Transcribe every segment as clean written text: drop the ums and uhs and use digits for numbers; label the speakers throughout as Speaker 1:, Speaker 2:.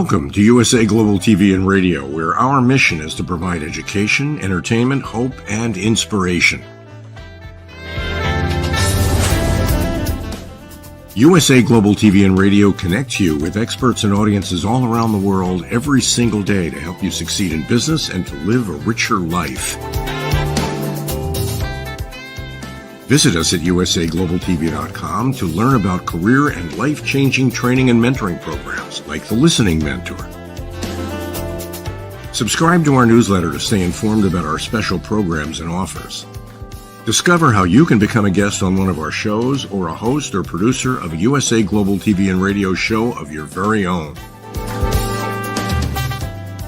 Speaker 1: Welcome to USA Global TV and Radio, where our mission is to provide education, entertainment, hope, and inspiration. USA Global TV and Radio connects you with experts and audiences all around the world every single day to help you succeed in business and to live a richer life. Visit us at usaglobaltv.com to learn about career and life-changing training and mentoring programs like the Listening Mentor. Subscribe to our newsletter to stay informed about our special programs and offers. Discover how you can become a guest on one of our shows or a host or producer of a USA Global TV and Radio show of your very own.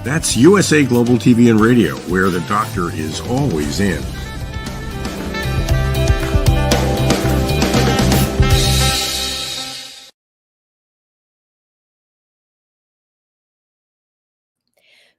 Speaker 1: That's USA Global TV and Radio, where the doctor is always in.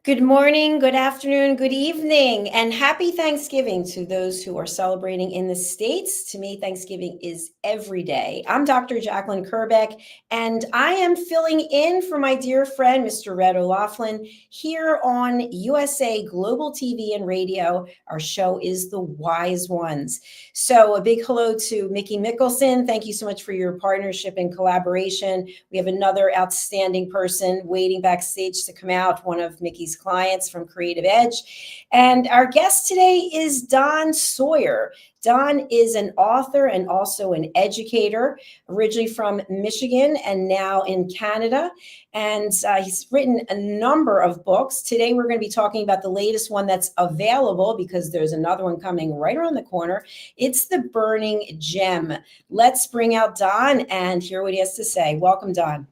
Speaker 2: Good morning, good afternoon, good evening, and happy Thanksgiving to those who are celebrating in the States. To me, Thanksgiving is every day. I'm Dr. Jacalyn Kerbeck, and I am filling in for my dear friend, Mr. Red O'Laughlin, here on USA Global TV and Radio. Our show is The Wise Ones. So a big hello to Mickey Mickelson. Thank you so much for your partnership and collaboration. We have another outstanding person waiting backstage to come out, one of Mickey's clients from Creative Edge. And our guest today is Don Sawyer. Don is an author and also an educator, originally from Michigan and now in Canada. And he's written a number of books. Today, we're going to be talking about the latest one that's available because there's another one coming right around the corner. It's The Burning Gem. Let's bring out Don and hear what he has to say. Welcome, Don.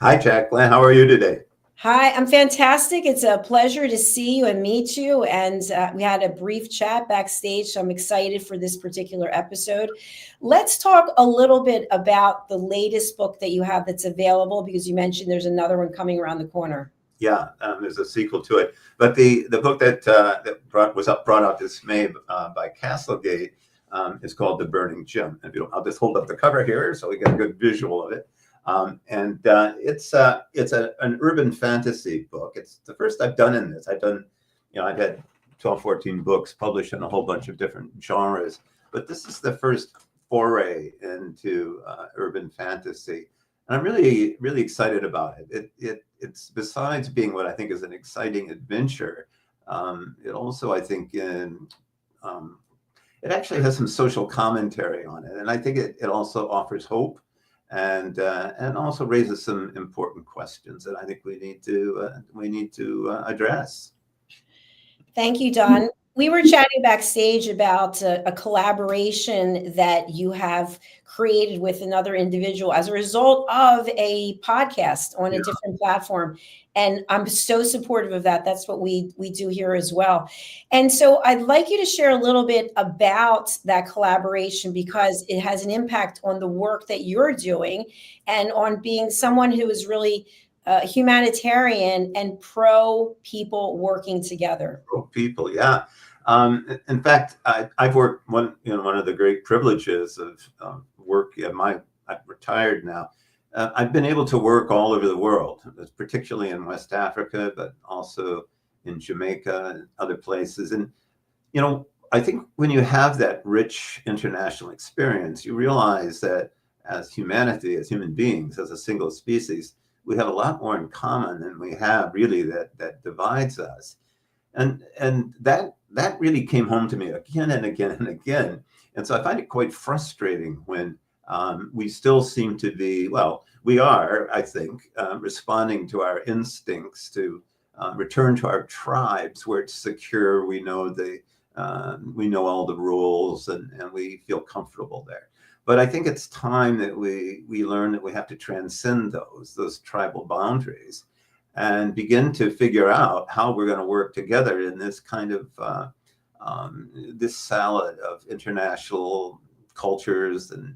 Speaker 3: Hi, Jacalyn. How are you today?
Speaker 2: Hi, I'm fantastic. It's a pleasure to see you and meet you. And we had a brief chat backstage, so I'm excited for this particular episode. Let's talk a little bit about the latest book that you have that's available, because you mentioned there's another one coming around the corner.
Speaker 3: Yeah, there's a sequel to it. But the book that was brought out this May by Castlegate is called The Burning Gem. And I'll just hold up the cover here so we get a good visual of it. It's an urban fantasy book. It's the first I've done in this. I've had 12, 14 books published in a whole bunch of different genres, but this is the first foray into urban fantasy. And I'm really, really excited about it. It's besides being what I think is an exciting adventure, it also, I think, it actually has some social commentary on it. And I think it also offers hope. And also raises some important questions that I think we need to address.
Speaker 2: Thank you, Don. We were chatting backstage about a collaboration that you have created with another individual as a result of a podcast on a different platform. And I'm so supportive of that. That's what we do here as well. And so I'd like you to share a little bit about that collaboration, because it has an impact on the work that you're doing and on being someone who is really humanitarian and pro people working together.
Speaker 3: Pro people, yeah. In fact, I've worked one of the great privileges of work. I'm retired now. I've been able to work all over the world, particularly in West Africa, but also in Jamaica and other places. And, I think when you have that rich international experience, you realize that as humanity, as human beings, as a single species, we have a lot more in common than we have really that divides us. And that really came home to me again and again and again. And so I find it quite frustrating when we still seem to be, we are, I think, responding to our instincts to return to our tribes where it's secure. We know all the rules and we feel comfortable there. But I think it's time that we learn that we have to transcend those tribal boundaries and begin to figure out how we're going to work together in this kind of this salad of international cultures and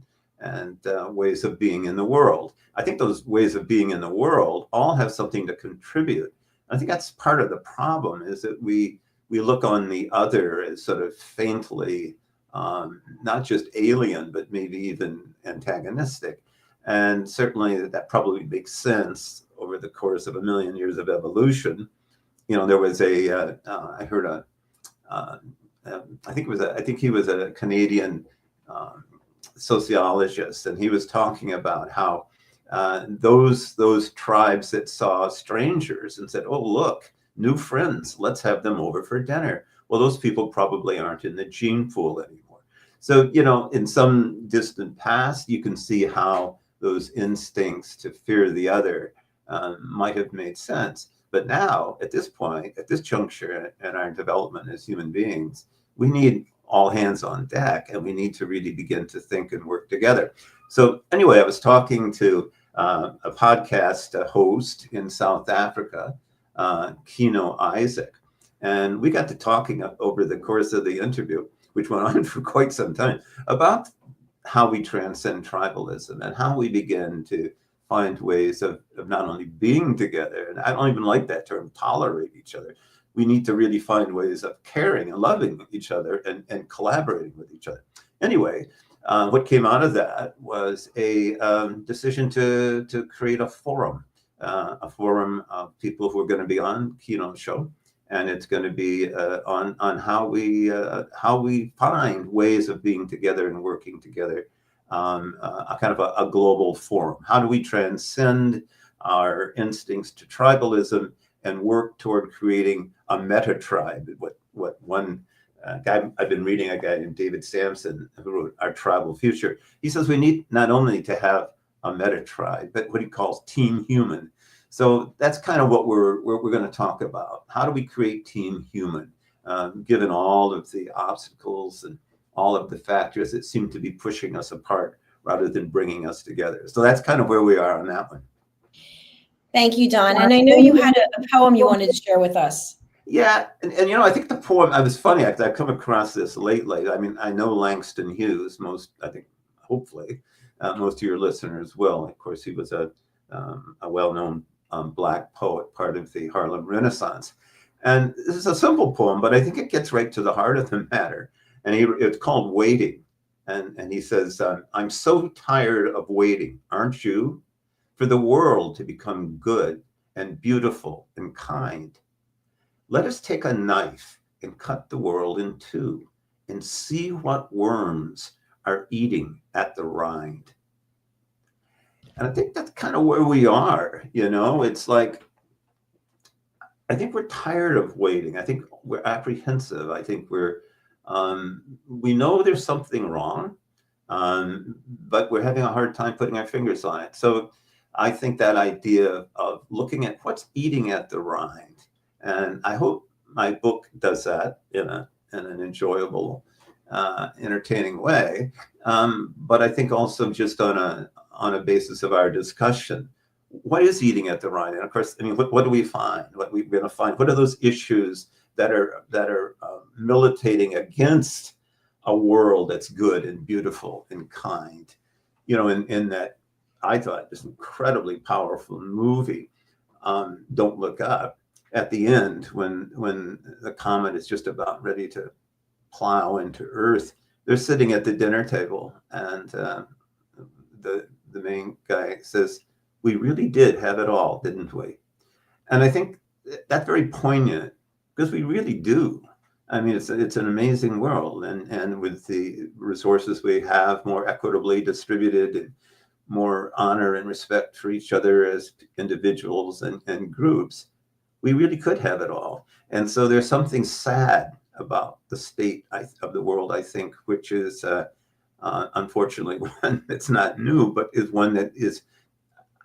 Speaker 3: ways of being in the world. I think those ways of being in the world all have something to contribute. I think that's part of the problem, is that we look on the other as sort of faintly, not just alien, but maybe even antagonistic. And certainly that probably makes sense over the course of 1,000,000 years of evolution. There was I heard I think he was a Canadian sociologist, and he was talking about how those tribes that saw strangers and said, "Oh, look, new friends, let's have them over for dinner." Well, those people probably aren't in the gene pool anymore. So, in some distant past, you can see how those instincts to fear the other might have made sense. But now, at this point, at this juncture in our development as human beings, we need all hands on deck, and we need to really begin to think and work together. So anyway, I was talking to a podcast host in South Africa, Kino Isaac, and we got to talking over the course of the interview, which went on for quite some time, about how we transcend tribalism and how we begin to find ways of not only being together, and I don't even like that term, tolerate each other. We need to really find ways of caring and loving each other and collaborating with each other. Anyway, what came out of that was a decision to create a forum of people who are going to be on Kino's show, and it's going to be on how we find ways of being together and working together. A kind of a global forum. How do we transcend our instincts to tribalism and work toward creating a meta tribe? What one guy I've been reading, a guy named David Sampson, who wrote Our Tribal Future. He says we need not only to have a meta tribe, but what he calls team human. So that's kind of what we're going to talk about. How do we create team human, given all of the obstacles and all of the factors that seem to be pushing us apart rather than bringing us together. So that's kind of where we are on that one.
Speaker 2: Thank you, Don. And I know you had a poem you wanted to share with us.
Speaker 3: Yeah, and I think the poem, I was funny, I've come across this lately. I mean, I know Langston Hughes, hopefully, most of your listeners will. Of course, he was a well-known Black poet, part of the Harlem Renaissance. And this is a simple poem, but I think it gets right to the heart of the matter. And it's called Waiting. And he says, I'm so tired of waiting, aren't you? For the world to become good and beautiful and kind. Let us take a knife and cut the world in two and see what worms are eating at the rind. And I think that's kind of where we are, It's like, I think we're tired of waiting. I think we're apprehensive. I think we know there's something wrong, but we're having a hard time putting our fingers on it. So I think that idea of looking at what's eating at the rind, and I hope my book does that in an enjoyable, entertaining way. But I think also just on a basis of our discussion, what is eating at the rind? And of course, I mean, what do we find? What we're going to find? What are those issues that are militating against a world that's good and beautiful and kind? In that, I thought this incredibly powerful movie, Don't Look Up, at the end when the comet is just about ready to plow into Earth, they're sitting at the dinner table, and the main guy says, "We really did have it all, didn't we?" And I think that's very poignant, because we really do. I mean, it's an amazing world, and with the resources we have more equitably distributed, and more honor and respect for each other as individuals and groups, we really could have it all. And so there's something sad about the state of the world, I think, which is unfortunately one that's not new, but is one that is,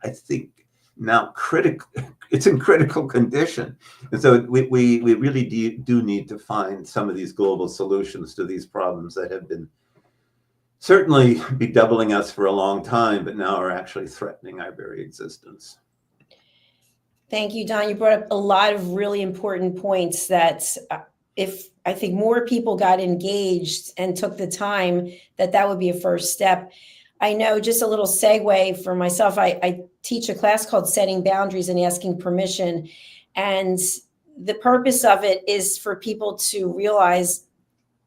Speaker 3: I think, now critical. It's in critical condition. And so we really do need to find some of these global solutions to these problems that have been certainly bedeviling us for a long time, but now are actually threatening our very existence.
Speaker 2: Thank you, Don. You brought up a lot of really important points that if I think more people got engaged and took the time, that would be a first step. I know, just a little segue for myself, I teach a class called Setting Boundaries and Asking Permission. And the purpose of it is for people to realize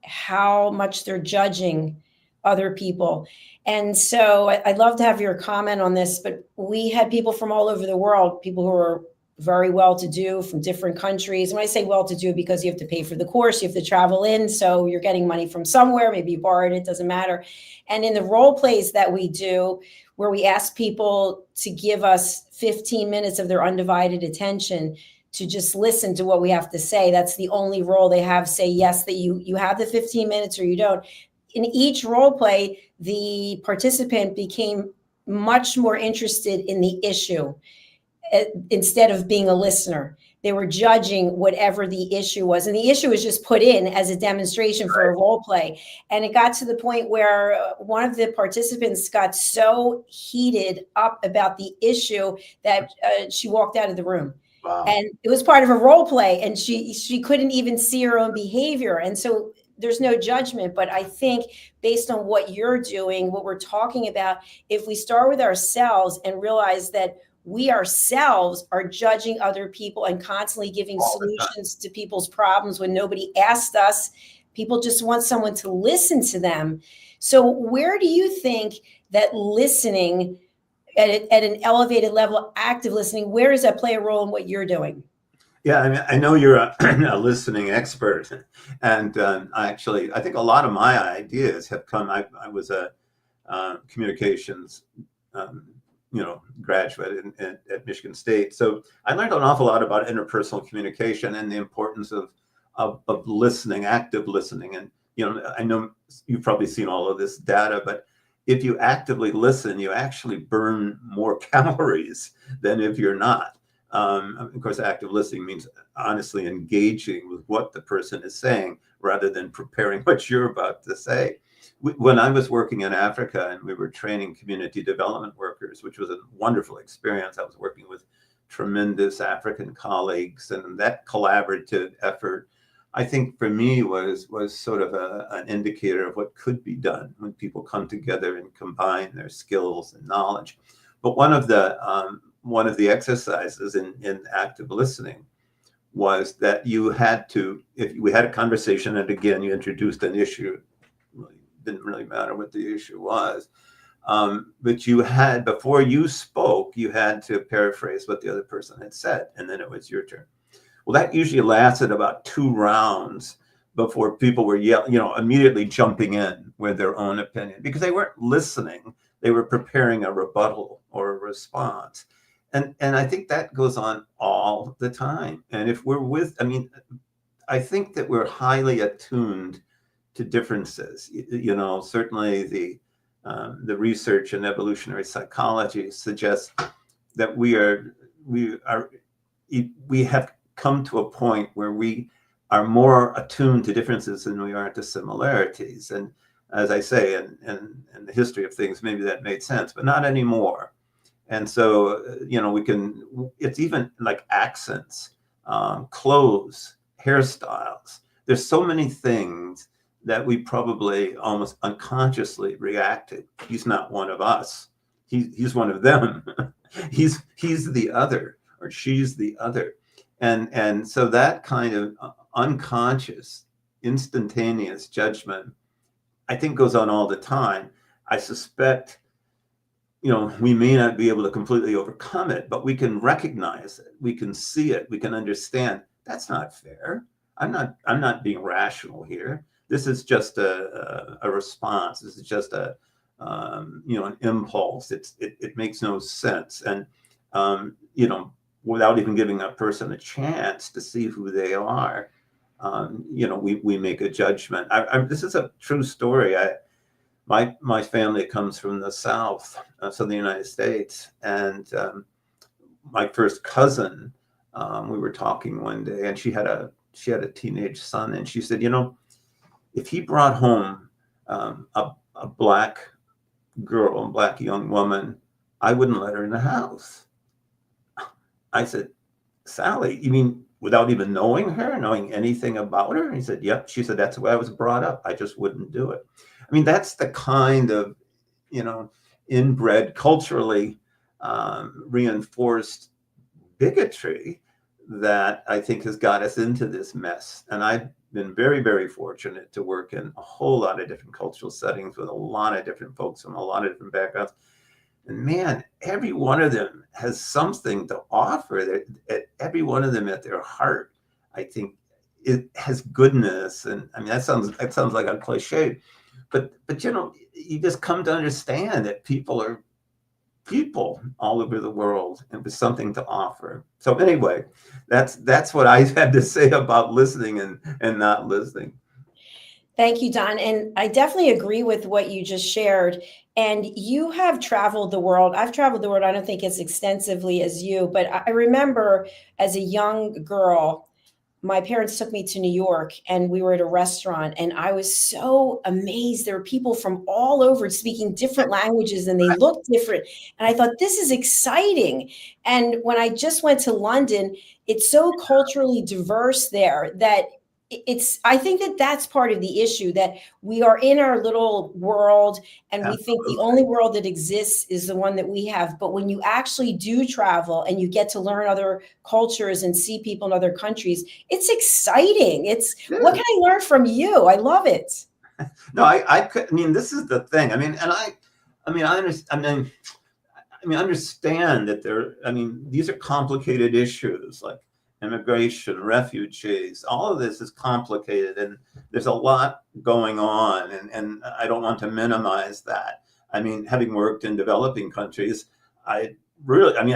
Speaker 2: how much they're judging other people. And so I'd love to have your comment on this, but we had people from all over the world, people who are very well-to-do from different countries. When I say well-to-do, because you have to pay for the course, you have to travel in, so you're getting money from somewhere, maybe you borrowed it, doesn't matter. And in the role plays that we do, where we ask people to give us 15 minutes of their undivided attention to just listen to what we have to say. That's the only role they have. Say yes, that you have the 15 minutes or you don't. In each role play, the participant became much more interested in the issue instead of being a listener. They were judging whatever the issue was. And the issue was just put in as a demonstration for a role play. And it got to the point where one of the participants got so heated up about the issue that she walked out of the room.
Speaker 3: Wow.
Speaker 2: And it was part of a role play, and she couldn't even see her own behavior. And so there's no judgment, but I think based on what you're doing, what we're talking about, if we start with ourselves and realize that we ourselves are judging other people and constantly giving solutions to people's problems when nobody asked us, people just want someone to listen to them. So where do you think that listening at an elevated level, active listening, where does that play a role in what you're doing?
Speaker 3: Yeah, I mean, I know you're a listening expert, and I think a lot of my ideas have come. I was a communications, graduate at Michigan State, so I learned an awful lot about interpersonal communication and the importance of listening, active listening. And I know you've probably seen all of this data, but if you actively listen, you actually burn more calories than if you're not. Of course, active listening means honestly engaging with what the person is saying rather than preparing what you're about to say. When I was working in Africa and we were training community development workers, which was a wonderful experience, I was working with tremendous African colleagues, and that collaborative effort, I think for me was sort of an indicator of what could be done when people come together and combine their skills and knowledge. But one of the exercises in active listening was that you had to, if we had a conversation, and again, you introduced an issue, didn't really matter what the issue was, but you had, before you spoke, you had to paraphrase what the other person had said, and then it was your turn. Well, that usually lasted about 2 rounds before people were immediately jumping in with their own opinion, because they weren't listening. They were preparing a rebuttal or a response. And I think that goes on all the time. And if we're I think that we're highly attuned to differences. Certainly the research in evolutionary psychology suggests that we have come to a point where we are more attuned to differences than we are to similarities. And as I say, in the history of things, maybe that made sense, but not anymore. And so, it's even like accents, clothes, hairstyles. There's so many things that we probably almost unconsciously reacted. He's not one of us. He's one of them. he's the other, or she's the other. And so that kind of unconscious, instantaneous judgment, I think, goes on all the time. I suspect, we may not be able to completely overcome it, but we can recognize it. We can see it. We can understand that's not fair. I'm not being rational here. This is just a response. This is just an impulse. It makes no sense. And, without even giving a person a chance to see who they are, we make a judgment. This is a true story. My family comes from the South, southern United States, and my first cousin, we were talking one day, and she had a teenage son, and she said, if he brought home a black girl, a black young woman, I wouldn't let her in the house. I said, Sally, you mean without even knowing her, knowing anything about her? And he said, yep. She said, that's the way I was brought up. I just wouldn't do it. I mean, that's the kind of, inbred, culturally reinforced bigotry that I think has got us into this mess. And I've been very, very fortunate to work in a whole lot of different cultural settings with a lot of different folks from a lot of different backgrounds. And man, every one of them has something to offer. Every one of them at their heart, I think, it has goodness. And I mean, that sounds like a cliche, but you just come to understand that people are people all over the world and with something to offer. So anyway, that's what I had to say about listening and not listening.
Speaker 2: Thank you, Don. And I definitely agree with what you just shared. And you have traveled the world. I've traveled the world, I don't think as extensively as you, but I remember as a young girl, my parents took me to New York and we were at a restaurant and I was so amazed. There were people from all over speaking different languages and they looked different. And I thought, this is exciting. And when I just went to London, it's so culturally diverse there that I think that that's part of the issue, that we are in our little world and we think the only world that exists is the one that we have. But when you actually do travel and you get to learn other cultures and see people in other countries, it's exciting. What can I learn from you? I love it.
Speaker 3: No, I mean, this is the thing. I mean, and I understand that these are complicated issues like immigration, refugees, all of this is complicated and there's a lot going on. And I don't want to minimize that. I mean, having worked in developing countries, I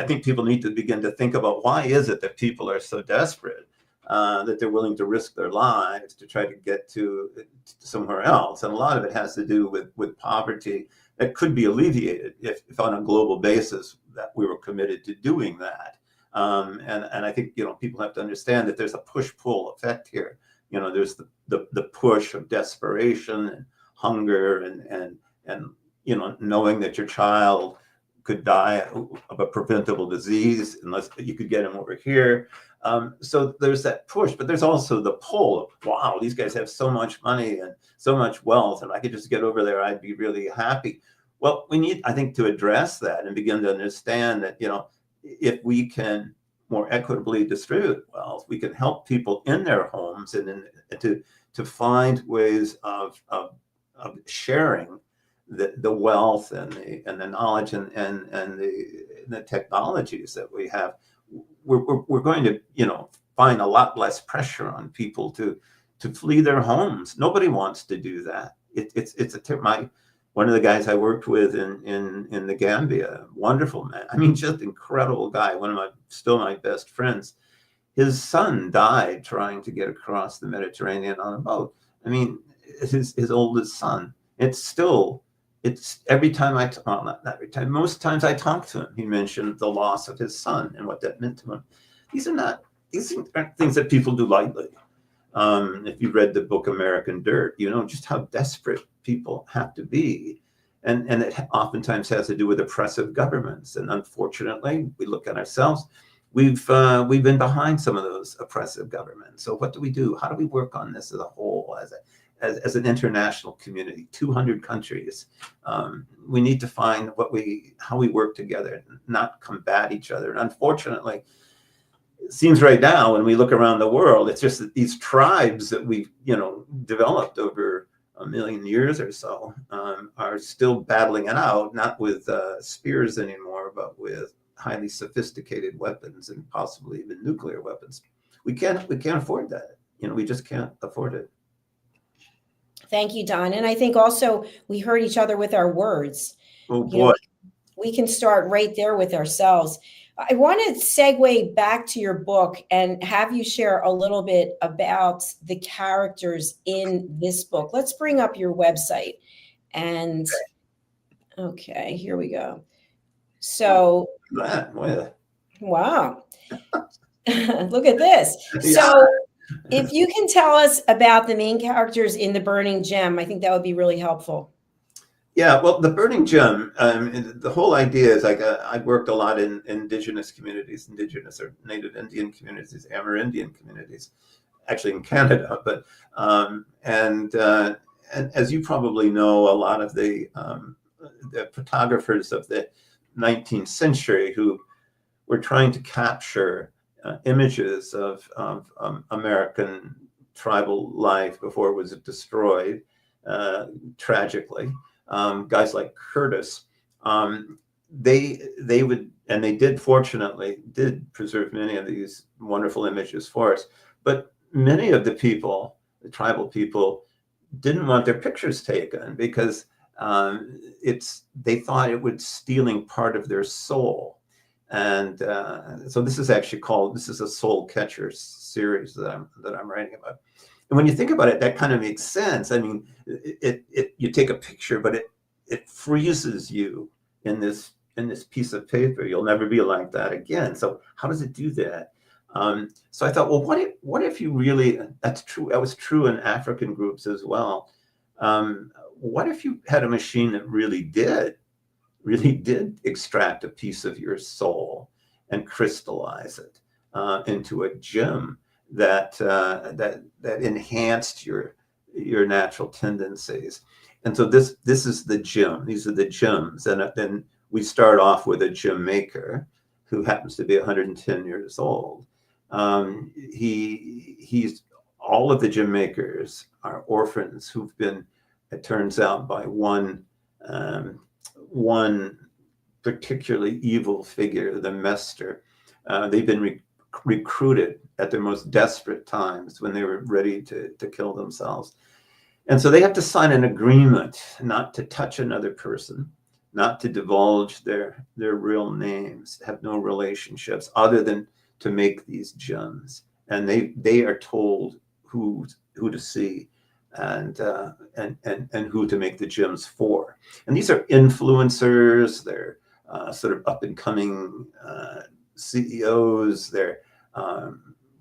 Speaker 3: think people need to begin to think about why is it that people are so desperate that they're willing to risk their lives to try to get to somewhere else. And a lot of it has to do with poverty that could be alleviated if on a global basis that we were committed to doing that. And I think, people have to understand that there's a push-pull effect here. There's the push of desperation and hunger and knowing that your child could die of a preventable disease unless you could get him over here. So there's that push, but there's also the pull of, wow, these guys have so much money and so much wealth, and I could just get over there, I'd be really happy. Well, we need, I think, to address that and begin to understand that, if we can more equitably distribute wealth, we can help people in their homes and to find ways of sharing the wealth and the knowledge and the technologies that we have. We're going to find a lot less pressure on people to flee their homes. Nobody wants to do that. One of the guys I worked with in the Gambia, wonderful man. I mean, just incredible guy. Still my best friends. His son died trying to get across the Mediterranean on a boat. I mean, his oldest son. It's every time not every time, most times I talk to him, he mentioned the loss of his son and what that meant to him. These aren't things that people do lightly. If you read the book American Dirt, you know just how desperate people have to be. And it oftentimes has to do with oppressive governments. And unfortunately, we look at ourselves, we've been behind some of those oppressive governments. So what do we do? How do we work on this as a whole, as an international community, 200 countries? We need to find how we work together, not combat each other. And unfortunately, it seems right now when we look around the world, it's just that these tribes that we've developed over a million years or so are still battling it out, not with spears anymore, but with highly sophisticated weapons and possibly even nuclear weapons. We can't afford that. We just can't afford it.
Speaker 2: Thank you, Don. And I think also we hurt each other with our words.
Speaker 3: Oh boy.
Speaker 2: We can start right there with ourselves. I want to segue back to your book and have you share a little bit about the characters in this book. Let's bring up your website. And okay, here we go. So, wow. Look at this. So if you can tell us about the main characters in The Burning Gem, I think that would be really helpful.
Speaker 3: Yeah, well, The Burning Gem, the whole idea is I've worked a lot in indigenous communities, indigenous or Native Indian communities, Amerindian communities, actually in Canada. But and as you probably know, a lot of the photographers of the 19th century who were trying to capture images of American tribal life before it was destroyed tragically. Guys like Curtis, they would, and they did, fortunately, did preserve many of these wonderful images for us. But many of the people, the tribal people, didn't want their pictures taken because they thought it was stealing part of their soul. And so this is actually called, this is a soul catcher series that I'm writing about. And when you think about it, that kind of makes sense. I mean, you take a picture, but it freezes you in this piece of paper. You'll never be like that again. So how does it do that? So I thought, well, what if you really, that's true. That was true in African groups as well. What if you had a machine that really did extract a piece of your soul and crystallize it into a gem that enhanced your natural tendencies? And so this is the gem. These are the gems. And then we start off with a gem maker who happens to be 110 years old. He's all of the gem makers are orphans who've been, it turns out, by one particularly evil figure, the Mester. They've been recruited at their most desperate times when they were ready to kill themselves. And so they have to sign an agreement not to touch another person, not to divulge their real names, have no relationships other than to make these gems. And they are told who to see and who to make the gems for. And these are influencers, they're sort of up and coming CEOs, they're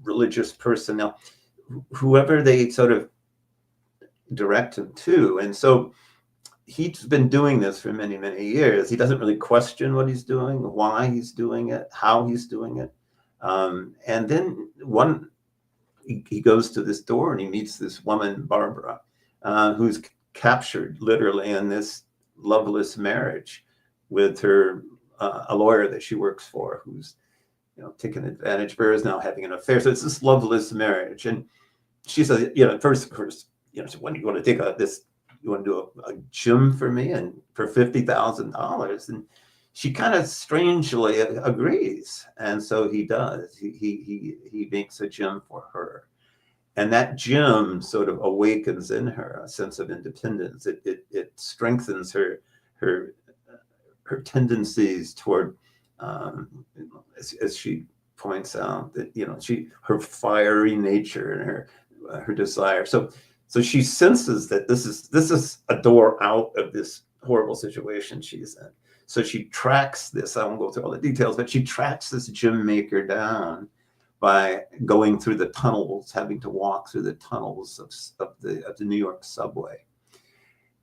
Speaker 3: religious personnel, whoever they sort of direct him to. And so he's been doing this for many, many years. He doesn't really question what he's doing, why he's doing it, how he's doing it. And then he goes to this door and he meets this woman, Barbara, who's captured literally in this loveless marriage with her, a lawyer that she works for, who's, taken advantage of her, is now having an affair. So it's this loveless marriage. And she says, first, when you want to take you want to do a gym for me and for $50,000? And she kind of strangely agrees. And so he does. He makes a gym for her. And that gym sort of awakens in her a sense of independence. It strengthens her tendencies toward, as she points out, that her fiery nature and her desire. So she senses that this is a door out of this horrible situation she's in. So she tracks this. I won't go through all the details, but she tracks this gem maker down by going through the tunnels, having to walk through the tunnels of the New York subway,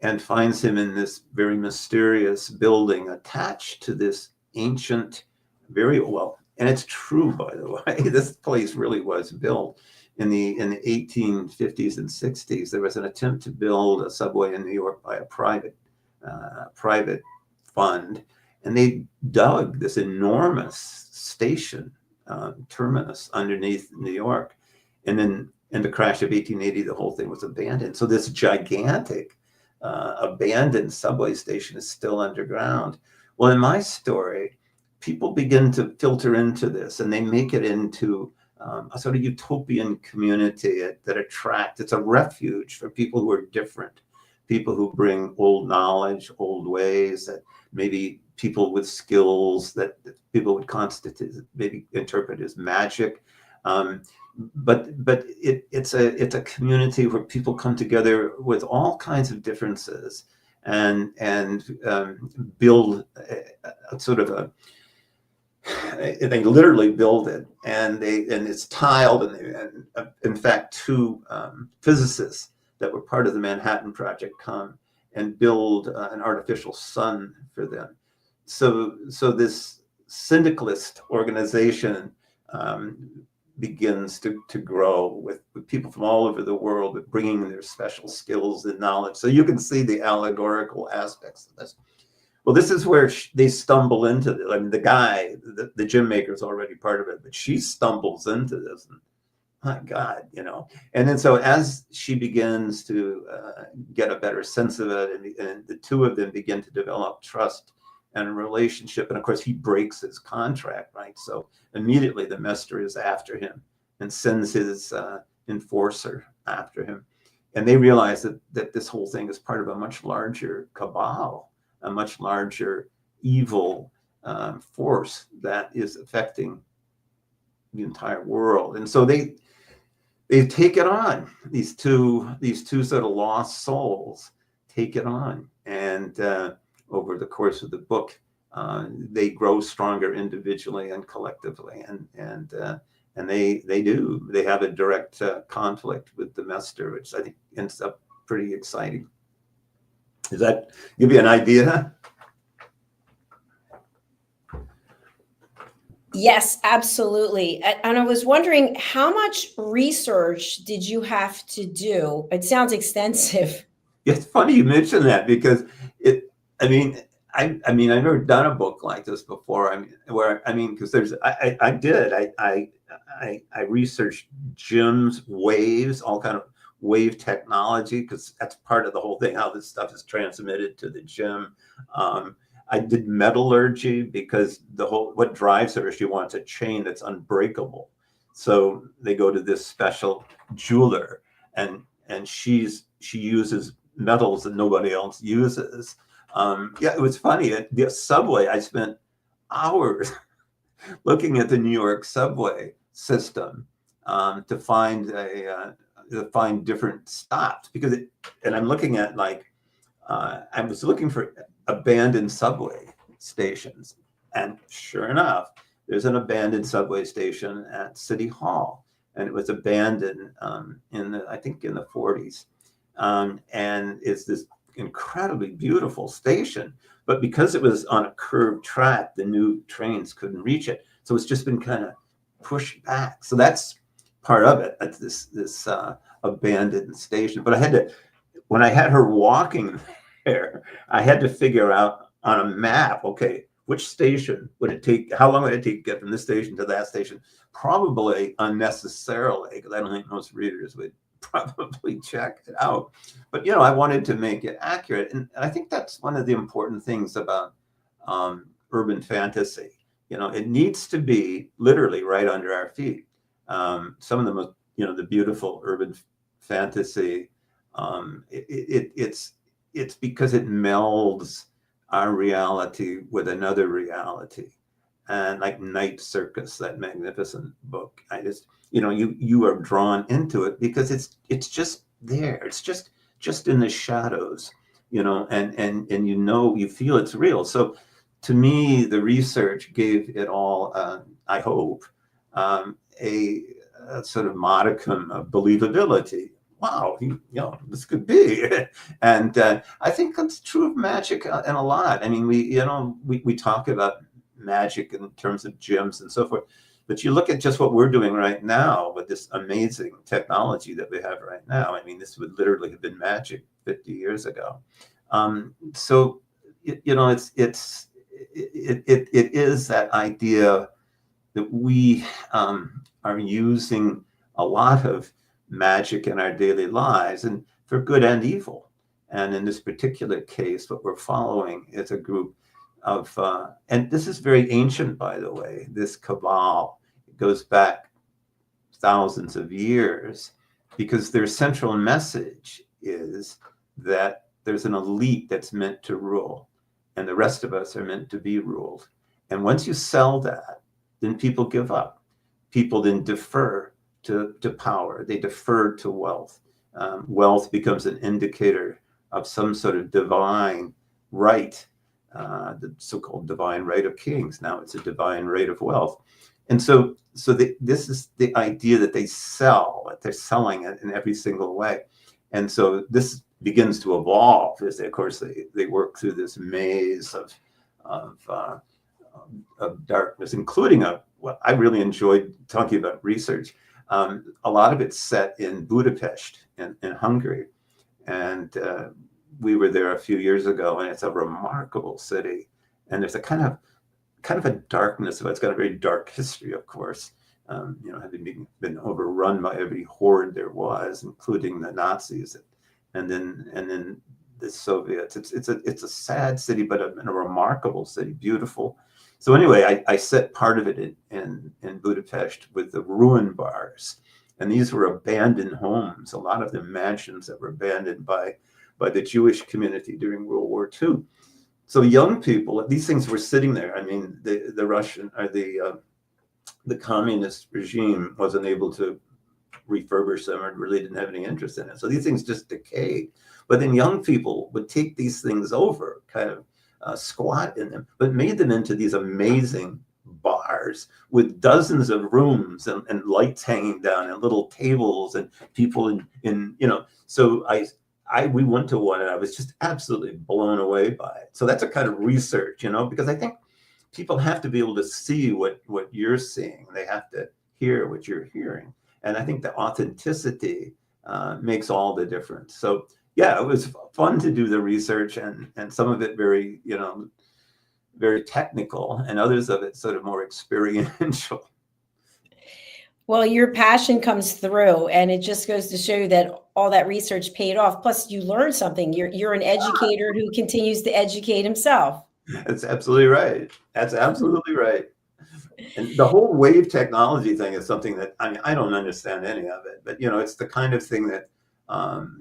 Speaker 3: and finds him in this very mysterious building attached to this ancient, very well, and it's true, by the way, this place really was built in the 1850s and 60s. There was an attempt to build a subway in New York by a private fund, and they dug this enormous station terminus underneath New York, and then in the crash of 1880, the whole thing was abandoned. So this gigantic abandoned subway station is still underground. Well, in my story, people begin to filter into this, and they make it into a sort of utopian community that attracts. It's a refuge for people who are different, people who bring old knowledge, old ways, that maybe people with skills that people would maybe interpret as magic. But it's a community where people come together with all kinds of differences and build a sort of they literally build it, and it's tiled, and in fact, two physicists that were part of the Manhattan Project come and build an artificial sun for them. So this syndicalist organization begins to grow with people from all over the world, but bringing their special skills and knowledge. So you can see the allegorical aspects of this. Well, this is where they stumble into it. I mean, the guy, the gym maker is already part of it, but she stumbles into this. And, my God, And then so as she begins to get a better sense of it, and the two of them begin to develop trust and a relationship, and of course he breaks his contract, right? So immediately the master is after him and sends his enforcer after him, and they realize that this whole thing is part of a much larger cabal, a much larger evil force that is affecting the entire world. And so they take it on. These two sort of lost souls take it on, and over the course of the book, they grow stronger individually and collectively, and they have a direct conflict with the master, which I think ends up pretty exciting. Does that give you an idea?
Speaker 2: Yes, absolutely. And I was wondering, how much research did you have to do? It sounds extensive.
Speaker 3: It's funny you mention that, because I've never done a book like this before. Because I researched gyms, waves, all kind of wave technology, because that's part of the whole thing, how this stuff is transmitted to the gym. I did metallurgy, because what drives her is she wants a chain that's unbreakable. So they go to this special jeweler, and she uses metals that nobody else uses. It was funny. At the subway, I spent hours looking at the New York subway system to find different stops, and I'm looking at I was looking for abandoned subway stations, and sure enough, there's an abandoned subway station at City Hall, and it was abandoned in the 40s, and it's this incredibly beautiful station, but because it was on a curved track, the new trains couldn't reach it, so it's just been kind of pushed back. So that's part of it. That's this abandoned station. But when I had her walking there, I had to figure out on a map, okay, which station would it take? How long would it take to get from this station to that station? Probably unnecessarily, because I don't think most readers would probably check it out. But I wanted to make it accurate, and I think that's one of the important things about urban fantasy. It needs to be literally right under our feet. Some of the most, the beautiful urban fantasy, it's because it melds our reality with another reality. And like Night Circus, that magnificent book, I just, you are drawn into it because it's just there. It's just in the shadows, and you feel it's real. So to me, the research gave it all, I hope, a sort of modicum of believability. Wow, this could be. And I think that's true of magic and a lot. I mean, we talk about magic in terms of gyms and so forth, but you look at just what we're doing right now with this amazing technology that we have right now. I mean, this would literally have been magic 50 years ago. So it is that idea that we are using a lot of magic in our daily lives, and for good and evil. And in this particular case, what we're following is a group of, and this is very ancient, by the way, this cabal. It goes back thousands of years, because their central message is that there's an elite that's meant to rule, and the rest of us are meant to be ruled. And once you sell that, then people give up. People then defer to power. They defer to wealth. Wealth becomes an indicator of some sort of divine right, the so-called divine right of kings. Now it's a divine right of wealth. And so this is the idea that they sell, that they're selling it in every single way. And so this begins to evolve as they work through this maze of darkness, including what I really enjoyed talking about research. A lot of it's set in Budapest in Hungary, and we were there a few years ago, and it's a remarkable city. And there's a kind of a darkness about it. It's got a very dark history, of course. Having been overrun by every horde there was, including the Nazis, and then the Soviets. It's a sad city, but a remarkable city, beautiful. So anyway, I set part of it in Budapest with the ruin bars, and these were abandoned homes. A lot of them mansions that were abandoned by the Jewish community during World War II. So young people, these things were sitting there. I mean, the Russian or the communist regime wasn't able to refurbish them, or really didn't have any interest in it. So these things just decayed. But then young people would take these things over, kind of squat in them, but made them into these amazing bars with dozens of rooms and lights hanging down and little tables and people in So we went to one and I was just absolutely blown away by it. So that's a kind of research, because I think people have to be able to see what you're seeing. They have to hear what you're hearing. And I think the authenticity makes all the difference. So yeah, it was fun to do the research, and some of it very, very technical, and others of it sort of more experiential.
Speaker 2: Well, your passion comes through, and it just goes to show that all that research paid off. Plus, you learn something. You're an educator who continues to educate himself.
Speaker 3: That's absolutely right. That's absolutely right. And the whole wave technology thing is something that, I don't understand any of it, but it's the kind of thing that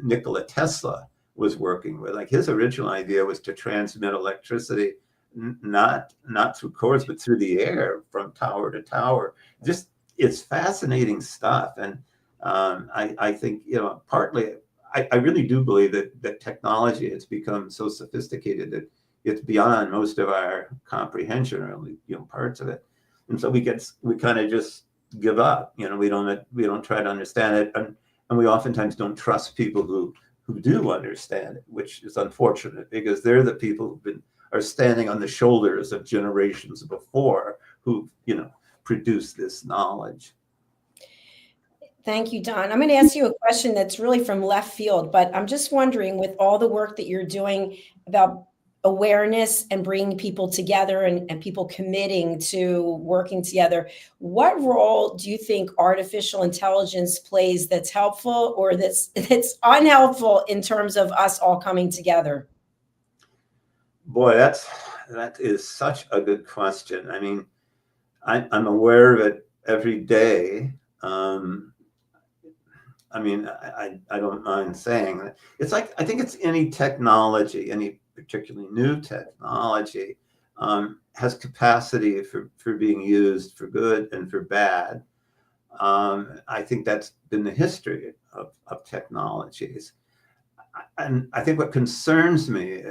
Speaker 3: Nikola Tesla was working with. Like, his original idea was to transmit electricity, not through cords, but through the air from tower to tower. Just, it's fascinating stuff. And I think, partly, I really do believe that technology has become so sophisticated that it's beyond most of our comprehension, or only parts of it. And so we kind of just give up. We don't try to understand it, and we oftentimes don't trust people who do understand it, which is unfortunate, because they're the people who are standing on the shoulders of generations before who produced this knowledge.
Speaker 2: Thank you, Don. I'm going to ask you a question that's really from left field, but I'm just wondering, with all the work that you're doing about awareness and bringing people together and people committing to working together, what role do you think artificial intelligence plays that's helpful or that's unhelpful in terms of us all coming together?
Speaker 3: Boy, that is such a good question. I mean, I'm aware of it every day. I don't mind saying that. It's like, I think it's any technology, any particularly new technology, has capacity for being used for good and for bad. I think that's been the history of technologies. And I think what concerns me,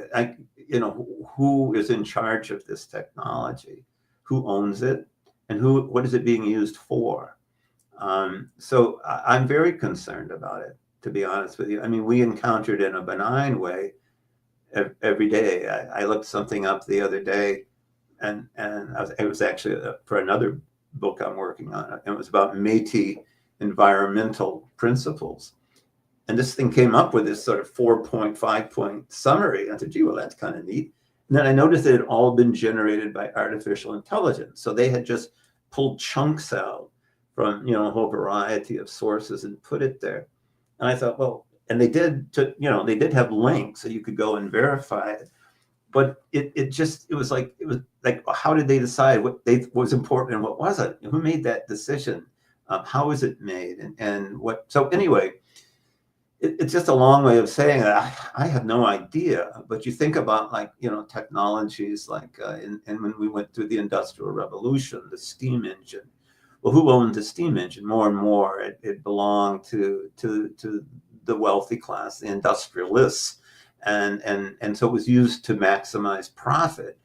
Speaker 3: who is in charge of this technology, who owns it, and what is it being used for? So I'm very concerned about it, to be honest with you. I mean, we encountered in a benign way every day. I looked something up the other day, and it was actually for another book I'm working on. It was about Métis environmental principles. And this thing came up with this sort of 4-point, 5-point summary. I said, gee, well, that's kind of neat. And then I noticed it had all been generated by artificial intelligence. So they had just pulled chunks out from, a whole variety of sources and put it there. And I thought, well, and they did have links so you could go and verify it. But it was like, how did they decide what was important and what wasn't? Who made that decision? How was it made? And what? So anyway, it's just a long way of saying that I have no idea. But you think about, like, technologies like, and when we went through the Industrial Revolution, the steam engine. Well, who owned the steam engine? More and more, it belonged to the wealthy class, the industrialists, and so it was used to maximize profit.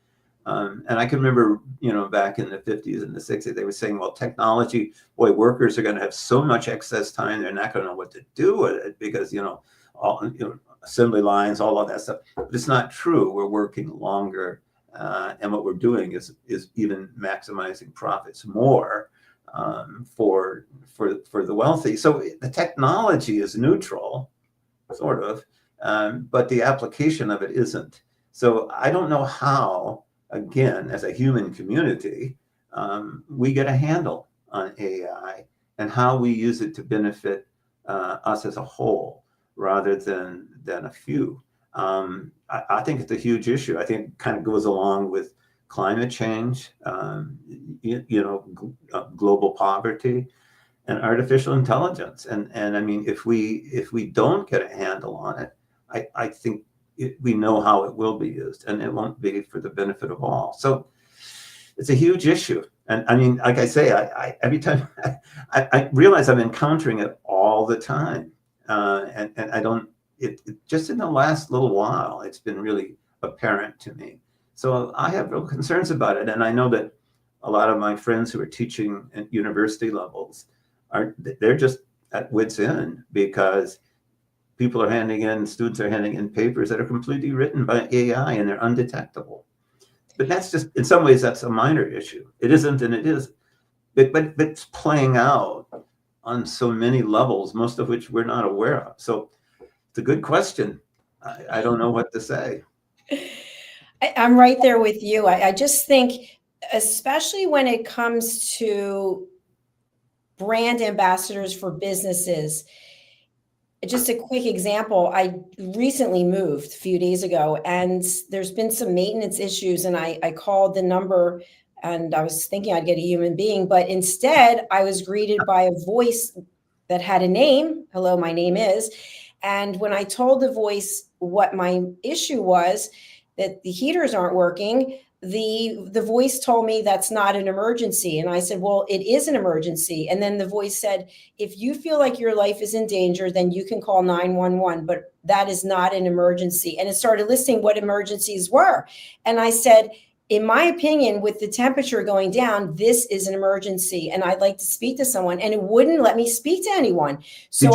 Speaker 3: And I can remember, back in the 50s and the 60s, they were saying, well, technology, boy, workers are going to have so much excess time, they're not going to know what to do with it because, all, assembly lines, all of that stuff. But it's not true. We're working longer, and what we're doing is even maximizing profits more for the wealthy. So the technology is neutral, sort of, but the application of it isn't. So I don't know how, again, as a human community, we get a handle on AI and how we use it to benefit us as a whole rather than a few. I think it's a huge issue. I think it kind of goes along with climate change, global poverty, and artificial intelligence. And I mean, if we don't get a handle on it, I think we know how it will be used, and it won't be for the benefit of all. So it's a huge issue. And I mean, like I say, I every time I realize I'm encountering it all the time, and I don't. It just in the last little while, it's been really apparent to me. So I have real concerns about it, and I know that a lot of my friends who are teaching at university levels they're just at wit's end because students are handing in papers that are completely written by AI and they're undetectable. But that's just, in some ways, that's a minor issue. It isn't, and it is. But it's playing out on so many levels, most of which we're not aware of. So it's a good question. I don't know what to say.
Speaker 2: I'm right there with you. I just think, especially when it comes to brand ambassadors for businesses. Just a quick example, I recently moved a few days ago and there's been some maintenance issues, and I called the number and I was thinking I'd get a human being, but instead I was greeted by a voice that had a name. Hello, my name is. And when I told the voice what my issue was, that the heaters aren't working, the voice told me that's not an emergency. And I said, well, it is an emergency. And then the voice said, if you feel like your life is in danger, then you can call 911, but that is not an emergency. And it started listing what emergencies were. And I said, in my opinion, with the temperature going down, this is an emergency and I'd like to speak to someone, and it wouldn't let me speak to anyone. So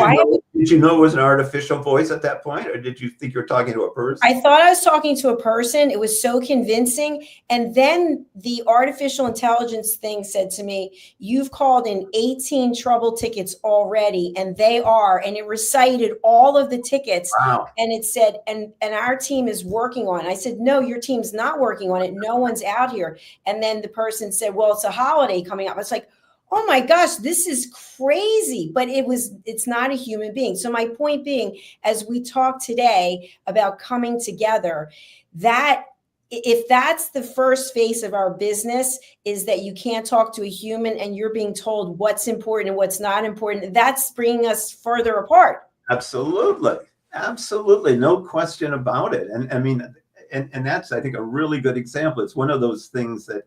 Speaker 3: did you know it was an artificial voice at that point, or did you think you were talking to a person?
Speaker 2: I thought I was talking to a person. It was so convincing. And then the artificial intelligence thing said to me, you've called in 18 trouble tickets already, and they are, and it recited all of the tickets.
Speaker 3: Wow.
Speaker 2: And it said, and our team is working on it. I said, no, your team's not working on it. No one's out here. And then the person said, well, it's a holiday coming up. I was like, oh my gosh, this is crazy. But it's not a human being. So my point being, as we talk today about coming together, that if that's the first face of our business, is that you can't talk to a human and you're being told what's important and what's not important, that's bringing us further apart.
Speaker 3: Absolutely. Absolutely. No question about it. And I mean, and that's, I think, a really good example. It's one of those things that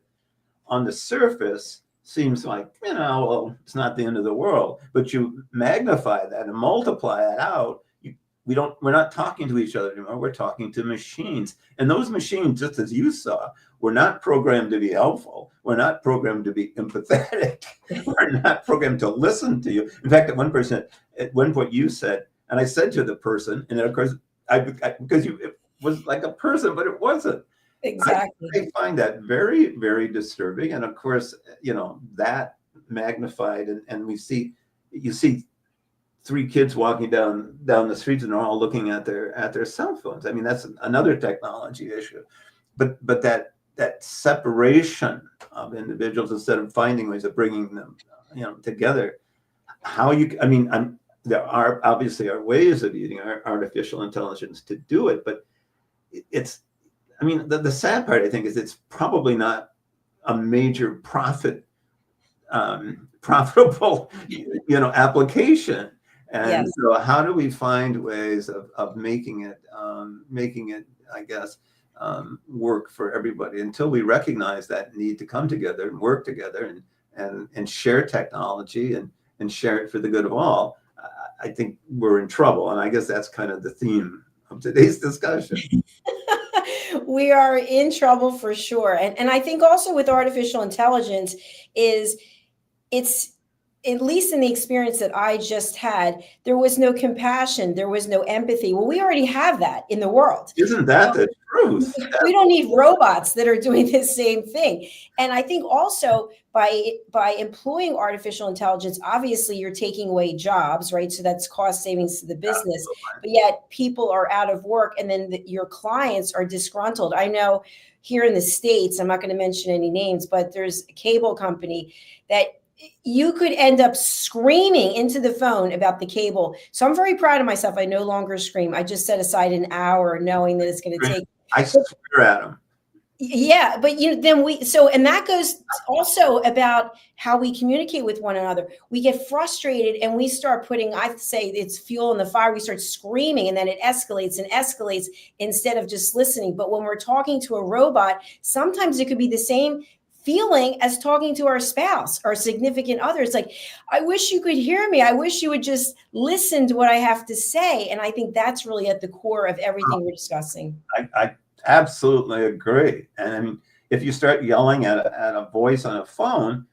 Speaker 3: on the surface seems like, well, it's not the end of the world, but you magnify that and multiply it out. We're not talking to each other anymore. We're talking to machines. And those machines, just as you saw, were not programmed to be helpful. We're not programmed to be empathetic. We're not programmed to listen to you. In fact, at one point you said, and I said to the person, and then of course, because it was like a person, but it wasn't.
Speaker 2: Exactly.
Speaker 3: I find that very, very disturbing. And of course, that magnified, and you see three kids walking down the streets and they're all looking at their cell phones. I mean, that's another technology issue. But that separation of individuals, instead of finding ways of bringing them, together, there are obviously ways of using artificial intelligence to do it, but the sad part, I think, is it's probably not a major profitable, application. And yes. So how do we find ways of making it, I guess, work for everybody until we recognize that need to come together and work together and share technology and share it for the good of all? I think we're in trouble. And I guess that's kind of the theme of today's discussion.
Speaker 2: We are in trouble for sure. And I think also with artificial intelligence is it's at least in the experience that I just had, there was no compassion, there was no empathy. Well, we already have that in the world.
Speaker 3: Isn't that the truth?
Speaker 2: We don't need robots that are doing the same thing. And I think also by employing artificial intelligence, obviously you're taking away jobs, right? So that's cost savings to the business. But yet people are out of work, and then your clients are disgruntled. I know here in the States, I'm not going to mention any names, but there's a cable company that you could end up screaming into the phone about the cable. So I'm very proud of myself. I no longer scream. I just set aside an hour knowing that it's going to take.
Speaker 3: I swear at them.
Speaker 2: Yeah, but and that goes also about how we communicate with one another. We get frustrated and we start putting, I say it's fuel in the fire. We start screaming, and then it escalates and escalates instead of just listening. But when we're talking to a robot, sometimes it could be the same feeling as talking to our spouse or significant other. It's like, I wish you could hear me. I wish you would just listen to what I have to say. And I think that's really at the core of everything we're discussing.
Speaker 3: I absolutely agree. And I mean, if you start yelling at a voice on a phone,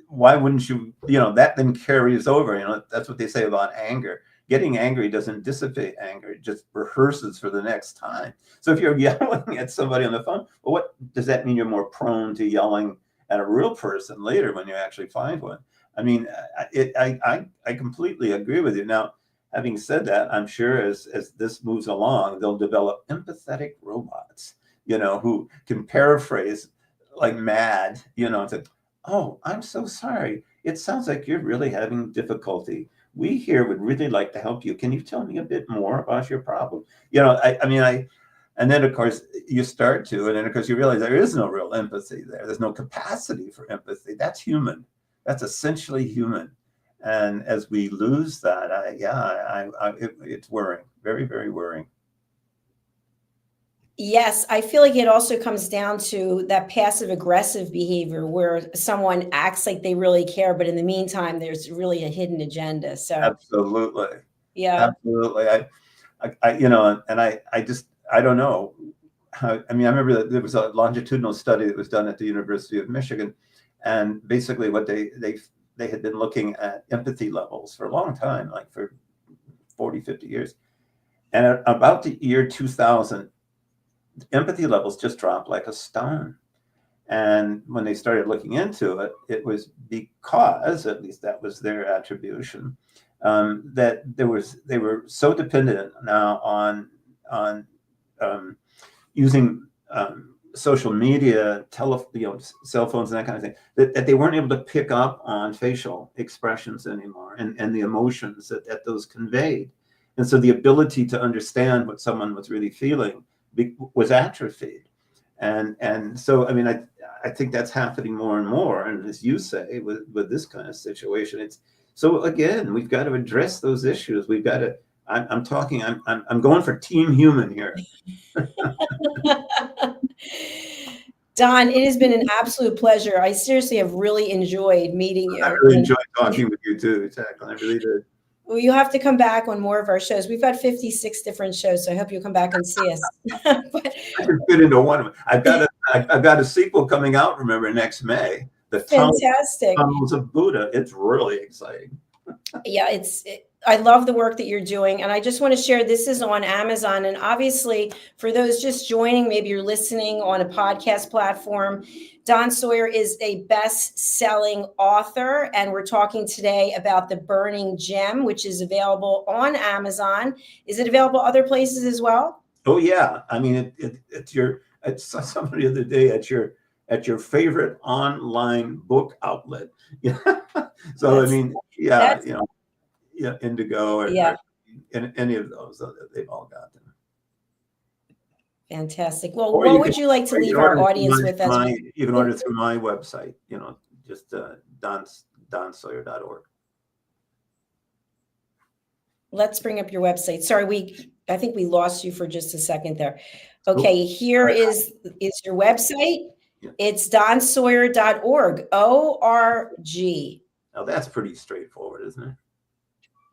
Speaker 3: why wouldn't you, that then carries over. That's what they say about anger. Getting angry doesn't dissipate anger. It just rehearses for the next time. So if you're yelling at somebody on the phone, well, what does that mean? You're more prone to yelling at a real person later when you actually find one. I mean, I completely agree with you. Now, having said that, I'm sure as this moves along, they'll develop empathetic robots, who can paraphrase like mad, to, oh, I'm so sorry. It sounds like you're really having difficulty. We here would really like to help you. Can you tell me a bit more about your problem? And then of course you start to, and then of course you realize there is no real empathy there. There's no capacity for empathy. That's human. That's essentially human. And as we lose that, it's worrying, very, very worrying.
Speaker 2: Yes, I feel like it also comes down to that passive aggressive behavior where someone acts like they really care, but in the meantime, there's really a hidden agenda. So
Speaker 3: absolutely,
Speaker 2: yeah,
Speaker 3: absolutely. I don't know. I remember that there was a longitudinal study that was done at the University of Michigan, and basically what they had been looking at empathy levels for a long time, like for 40, 50 years. And at about the year 2000, empathy levels just dropped like a stone. And when they started looking into it, it was because, at least that was their attribution, that they were so dependent now on using social media, cell phones and that kind of thing, that they weren't able to pick up on facial expressions anymore and the emotions that those conveyed. And so the ability to understand what someone was really feeling was atrophied. And so, I think that's happening more and more. And as you say, with this kind of situation, so again, we've got to address those issues. We've got to, I'm going for team human here.
Speaker 2: Don, it has been an absolute pleasure. I seriously have really enjoyed meeting you.
Speaker 3: I really enjoyed talking with you too, Jacalyn. I really did.
Speaker 2: Well, you have to come back on more of our shows. We've got 56 different shows, so I hope you'll come back and see us. But
Speaker 3: I can fit into one of them. I've got a sequel coming out, remember, next May.
Speaker 2: Fantastic.
Speaker 3: Tunnels of Buddha. It's really exciting.
Speaker 2: Yeah, I love the work that you're doing. And I just want to share, this is on Amazon. And obviously, for those just joining, maybe you're listening on a podcast platform, Don Sawyer is a best-selling author. And we're talking today about The Burning Gem, which is available on Amazon. Is it available other places as well?
Speaker 3: Oh, yeah. I saw somebody the other day at your favorite online book outlet. Yeah. So, Indigo or any of those, they've all got them.
Speaker 2: Fantastic. Well, what would you like to leave our audience with?
Speaker 3: You can order through my website, just donsawyer.org.
Speaker 2: Let's bring up your website. Sorry, I think we lost you for just a second there. Okay, here is your website. Yeah. It's donsawyer.org, O-R-G.
Speaker 3: Now that's pretty straightforward, isn't it?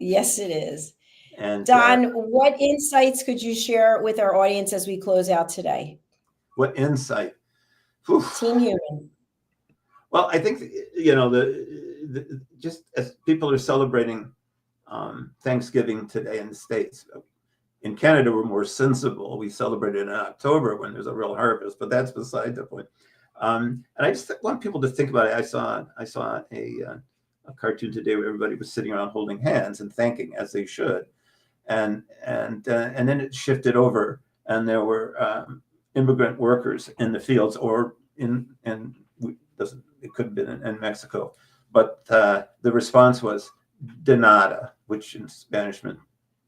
Speaker 2: Yes, it is.
Speaker 3: And
Speaker 2: Don, what insights could you share with our audience as we close out today?
Speaker 3: What insight?
Speaker 2: Team human.
Speaker 3: Well, I think just as people are celebrating Thanksgiving today in the States. In Canada, we're more sensible. We celebrate it in October when there's a real harvest, but that's beside the point. And I just want people to think about it. I saw a cartoon today where everybody was sitting around holding hands and thanking, as they should, and then it shifted over, and there were immigrant workers in the fields, or it could have been in Mexico, but the response was de nada, which in Spanish meant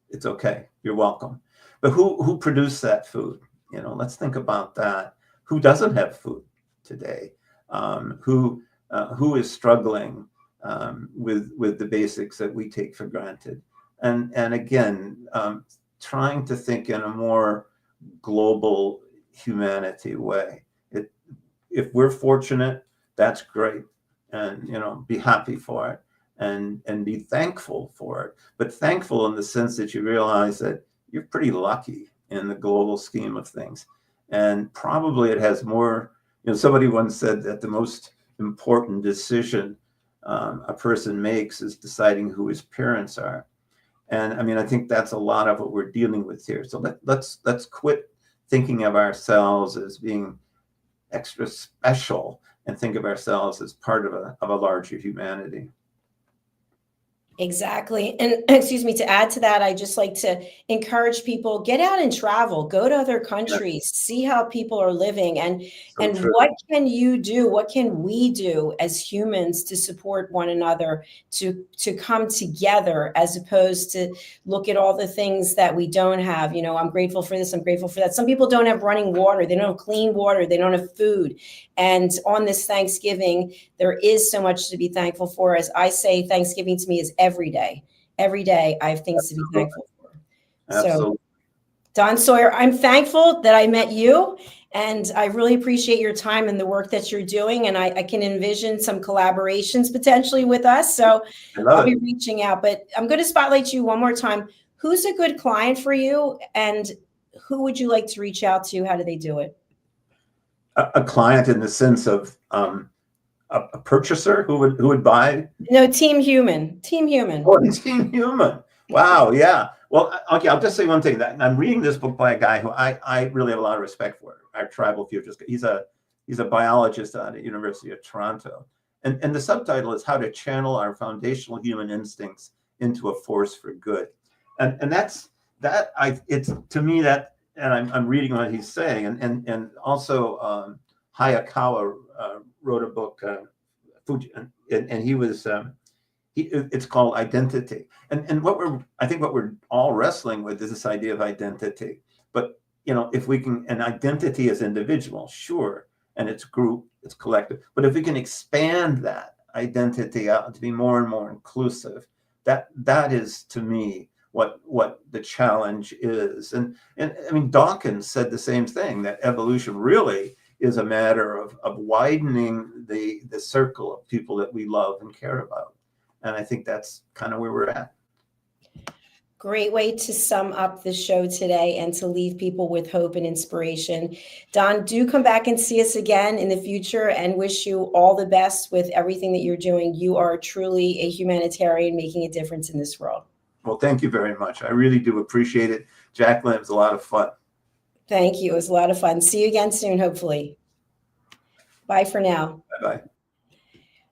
Speaker 3: it's okay, you're welcome. But who produced that food? Let's think about that. Who doesn't have food today? Who is struggling with the basics that we take for granted? And again, trying to think in a more global humanity way. If we're fortunate, that's great, and be happy for it, and be thankful for it. But thankful in the sense that you realize that you're pretty lucky in the global scheme of things, and probably it has more. Somebody once said that the most important decision a person makes is deciding who his parents are, and I think that's a lot of what we're dealing with here. So let's quit thinking of ourselves as being extra special and think of ourselves as part of a larger humanity.
Speaker 2: Exactly. And excuse me, to add to that, I just like to encourage people, get out and travel, go to other countries, see how people are living, and
Speaker 3: True.
Speaker 2: what can you do? What can we do as humans to support one another, to come together, as opposed to look at all the things that we don't have. I'm grateful for this, I'm grateful for that. Some people don't have running water, they don't have clean water, they don't have food. And on this Thanksgiving, there is so much to be thankful for. As I say, Thanksgiving to me is every day. Every day I have things to be thankful for.
Speaker 3: Absolutely.
Speaker 2: So, Don Sawyer, I'm thankful that I met you, and I really appreciate your time and the work that you're doing. And I can envision some collaborations potentially with us. So I'll be reaching out, but I'm going to spotlight you one more time. Who's a good client for you, and who would you like to reach out to? How do they do it?
Speaker 3: A client in the sense of a purchaser who would buy?
Speaker 2: No, team human. Team human.
Speaker 3: Oh, team human. Wow. Yeah. Well, okay. I'll just say one thing. That I'm reading this book by a guy who I really have a lot of respect for. Our tribal futures. He's a biologist at the University of Toronto, and the subtitle is "How to Channel Our Foundational Human Instincts into a Force for Good," and that's that. It's to me that. And I'm reading what he's saying, and also Hayakawa wrote a book, Fuji, and he was it's called Identity, and I think what we're all wrestling with is this idea of identity. But if we can, and identity is individual, sure, and it's group, it's collective. But if we can expand that identity out to be more and more inclusive, that is to me what the challenge is. And Dawkins said the same thing, that evolution really is a matter of widening the circle of people that we love and care about. And I think that's kind of where we're at.
Speaker 2: Great way to sum up the show today and to leave people with hope and inspiration. Don, do come back and see us again in the future, and wish you all the best with everything that you're doing. You are truly a humanitarian making a difference in this world.
Speaker 3: Well, thank you very much. I really do appreciate it. Jacalyn, it was a lot of fun.
Speaker 2: Thank you. It was a lot of fun. See you again soon, hopefully. Bye for now.
Speaker 3: Bye-bye.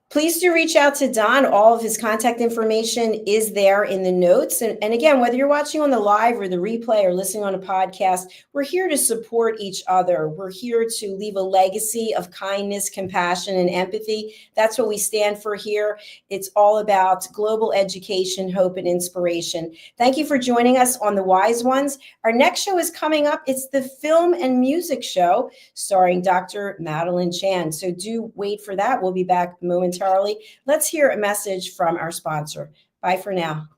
Speaker 2: Please do reach out to Don. All of his contact information is there in the notes. And again, whether you're watching on the live or the replay or listening on a podcast, we're here to support each other. We're here to leave a legacy of kindness, compassion, and empathy. That's what we stand for here. It's all about global education, hope, and inspiration. Thank you for joining us on The Wise Ones. Our next show is coming up. It's the Film and Music Show starring Dr. Madeline Chan. So do wait for that. We'll be back momentarily. Let's hear a message from our sponsor. Bye for now.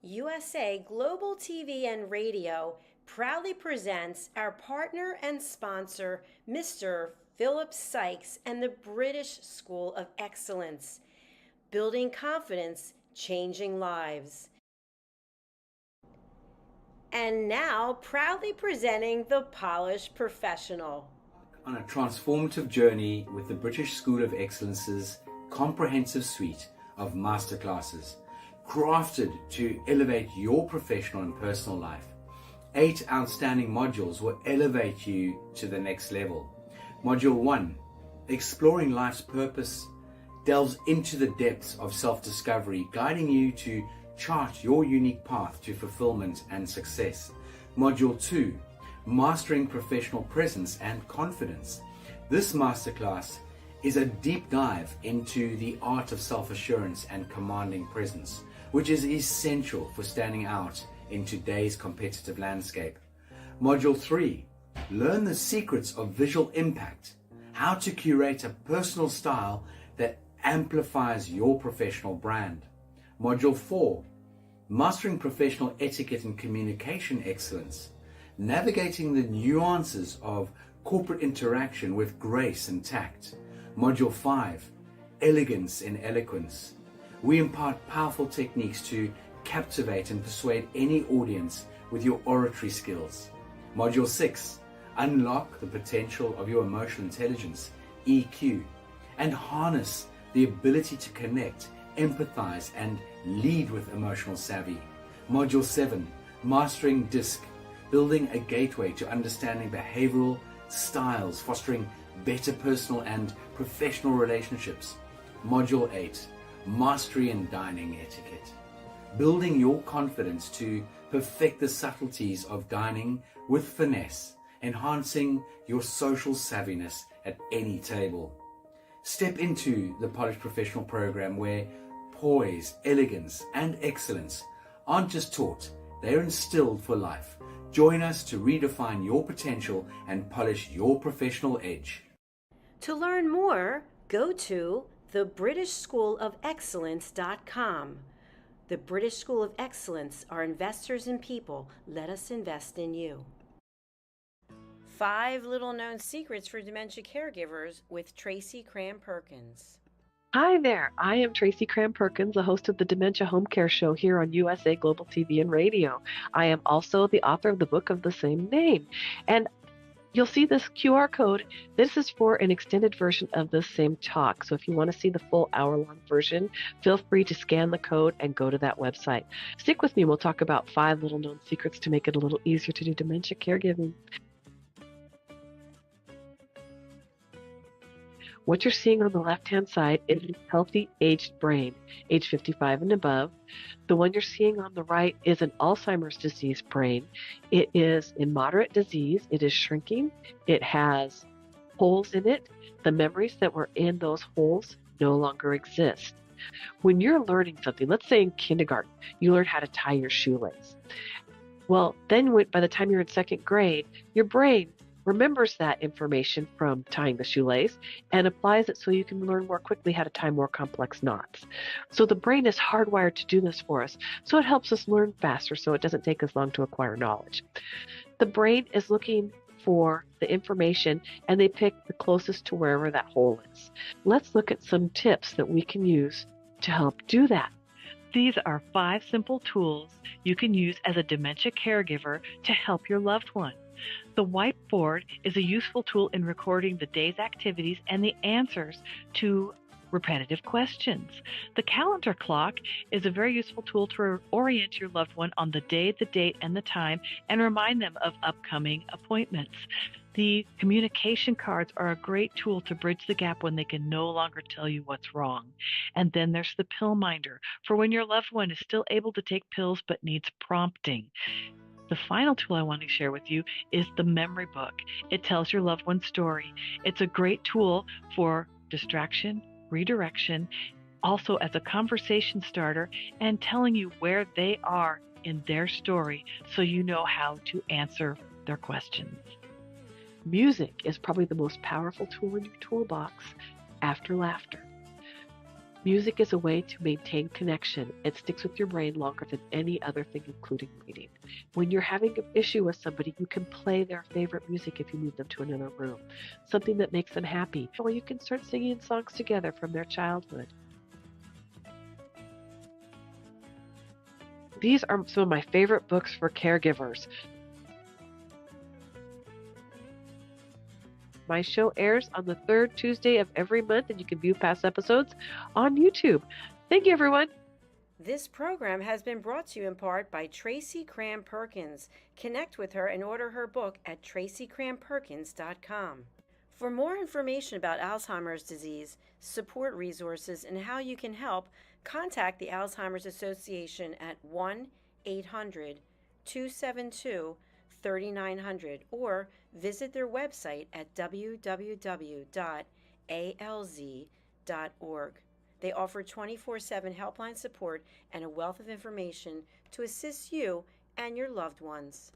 Speaker 2: USA Global TV and Radio proudly presents our partner and sponsor, Mr. Philip Sykes and the British School of Excellence. Building confidence, changing lives. And now, proudly presenting The Polished Professional.
Speaker 4: On a transformative journey with the British School of Excellence's comprehensive suite of masterclasses, crafted to elevate your professional and personal life. 8 outstanding modules will elevate you to the next level. Module 1, Exploring Life's Purpose, delves into the depths of self-discovery, guiding you to chart your unique path to fulfillment and success. Module 2, Mastering Professional Presence and Confidence. This masterclass is a deep dive into the art of self-assurance and commanding presence, which is essential for standing out in today's competitive landscape. Module 3, Learn the Secrets of Visual Impact, how to curate a personal style that amplifies your professional brand. Module 4, Mastering Professional Etiquette and Communication Excellence, navigating the nuances of corporate interaction with grace and tact. Module 5, Elegance in Eloquence. We impart powerful techniques to captivate and persuade any audience with your oratory skills. Module 6, Unlock the Potential of Your Emotional Intelligence, EQ, and harness the ability to connect, empathize, and lead with emotional savvy. Module 7, Mastering DISC, building a gateway to understanding behavioral styles, fostering better personal and professional relationships. Module 8, Mastery in Dining Etiquette, building your confidence to perfect the subtleties of dining with finesse, enhancing your social savviness at any table. Step into the Polished Professional program where poise, elegance, and excellence aren't just taught, they're instilled for life. Join us to redefine your potential and polish your professional edge.
Speaker 2: To learn more, go to thebritishschoolofexcellence.com. The British School of Excellence are investors in people. Let us invest in you. 5 little known secrets for dementia caregivers with Tracy Cram-Perkins.
Speaker 5: Hi there, I am Tracy Cram-Perkins, the host of the Dementia Home Care Show here on USA Global TV and Radio. I am also the author of the book of the same name. And you'll see this QR code. This is for an extended version of the same talk. So if you want to see the full hour-long version, feel free to scan the code and go to that website. Stick with me. We'll talk about 5 little known secrets to make it a little easier to do dementia caregiving. What you're seeing on the left-hand side is a healthy aged brain, age 55 and above. The one you're seeing on the right is an Alzheimer's disease brain. It is in moderate disease. It is shrinking. It has holes in it. The memories that were in those holes no longer exist. When you're learning something, let's say in kindergarten, you learn how to tie your shoelace. Well, then by the time you're in 2nd grade, your brain remembers that information from tying the shoelace and applies it so you can learn more quickly how to tie more complex knots. So the brain is hardwired to do this for us. So it helps us learn faster so it doesn't take us long to acquire knowledge. The brain is looking for the information and they pick the closest to wherever that hole is. Let's look at some tips that we can use to help do that.
Speaker 6: These are 5 simple tools you can use as a dementia caregiver to help your loved one. The whiteboard is a useful tool in recording the day's activities and the answers to repetitive questions. The calendar clock is a very useful tool to orient your loved one on the day, the date, and the time, and remind them of upcoming appointments. The communication cards are a great tool to bridge the gap when they can no longer tell you what's wrong. And then there's the pill minder, for when your loved one is still able to take pills but needs prompting. The final tool I want to share with you is the memory book. It tells your loved one's story. It's a great tool for distraction, redirection, also as a conversation starter, and telling you where they are in their story so you know how to answer their questions.
Speaker 5: Music is probably the most powerful tool in your toolbox after laughter. Music is a way to maintain connection. It sticks with your brain longer than any other thing, including reading. When you're having an issue with somebody, you can play their favorite music if you move them to another room, something that makes them happy, or you can start singing songs together from their childhood. These are some of my favorite books for caregivers. My show airs on the 3rd Tuesday of every month, and you can view past episodes on YouTube. Thank you, everyone.
Speaker 2: This program has been brought to you in part by Tracy Cram Perkins. Connect with her and order her book at tracycramperkins.com. For more information about Alzheimer's disease, support resources, and how you can help, contact the Alzheimer's Association at 1-800-272-3900 or visit their website at www.alz.org. They offer 24/7 helpline support and a wealth of information to assist you and your loved ones.